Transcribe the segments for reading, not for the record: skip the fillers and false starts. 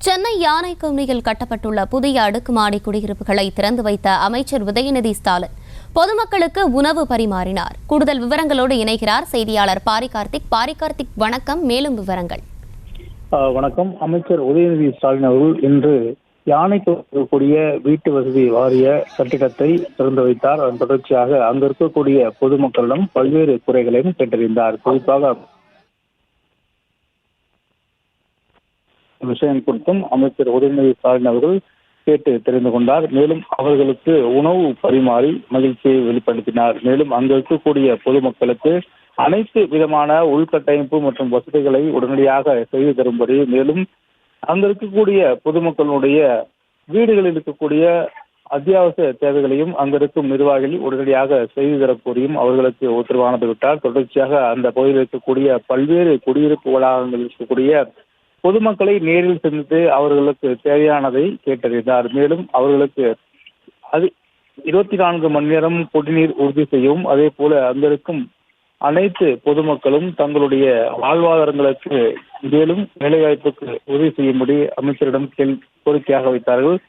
சென்னை யானைக்கவுனியில் கட்டப்பட்டுள்ள புதிய அடுக்குமாடி குடியிருப்புகளை திறந்து வைத்த அமைச்சர் உதயநிதி ஸ்டாலின் பொதுமக்களுக்கு உணவு பரிமாறினார். கூடுதல் விவரங்களோடு இணைகிறார் செய்தியாளர் பாரிகார்த்திக். வணக்கம். மேலும் விவரங்கள். வணக்கம். அமைச்சர் உதயநிதி ஸ்டாலின் அவர்கள் இன்று யானைக்கு இருக்கக்கூடிய வீட்டு வசதி வாரிய கட்டிடத்தை திறந்து வைத்தார். அதன் தொடர்ச்சியாக அங்கு இருக்கக்கூடிய பொதுமக்களிடம் பல்வேறு குறைகளையும் கேட்டறிந்தார். குறிப்பாக விஷயம் குறித்தும் அமைச்சர் உதயநிதி ஸ்டாலின் அவர்கள் கேட்டு தெரிந்து கொண்டார். மேலும் அவர்களுக்கு உணவு பரிமாறி மகிழ்ச்சியை வெளிப்படுத்தினார். மேலும் அங்கு இருக்கக்கூடிய பொதுமக்களுக்கு அனைத்து விதமான உள்கட்டமைப்பு மற்றும் வசதிகளை உடனடியாக செய்து தரும்படி, மேலும் அங்கு இருக்கக்கூடிய பொதுமக்களுடைய வீடுகளில் இருக்கக்கூடிய அத்தியாவசிய தேவைகளையும் அங்கிருக்கும் நிர்வாகிகள் உடனடியாக செய்து தரப்போரியும் அவர்களுக்கு உத்தரவானது விட்டார். தொடர்ச்சியாக அந்த பகுதியில் இருக்கக்கூடிய பல்வேறு குடியிருப்பு வளாகங்களில் இருக்கக்கூடிய பொதுமக்களை நேரில் சந்தித்து அவர்களுக்கு தேவையானதை கேட்டறிந்தார். மேலும் அவர்களுக்கு 24 மணி நேரம் குடிநீர் உறுதி செய்யவும், அதே போல அங்கிருக்கும் அனைத்து பொதுமக்களும் தங்களுடைய வாழ்வாதாரங்களுக்கு மேலும் வேலைவாய்ப்புக்கு உதவி செய்யும்படி அமைச்சரிடம் கோரிக்கையாக வைத்தார்கள்.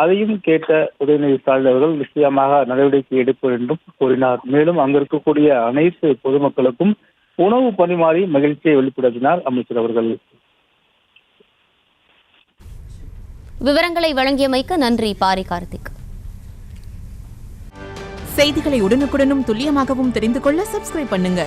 அதையும் கேட்ட உதயநிதி ஸ்டாலின் அவர்கள் நிச்சயமாக நடவடிக்கை எடுப்பது என்றும் கூறினார். மேலும் அங்கு இருக்கக்கூடிய அனைத்து பொதுமக்களுக்கும் உணவு பரிமாறி மகிழ்ச்சியை வெளிப்படுத்தினார் அமைச்சர் அவர்கள். விவரங்களை வழங்கியமைக்கு நன்றி பாரிகார்த்திக். செய்திகளை உடனுக்குடனும் துல்லியமாகவும் தெரிந்து கொள்ள சப்ஸ்கிரைப் பண்ணுங்க.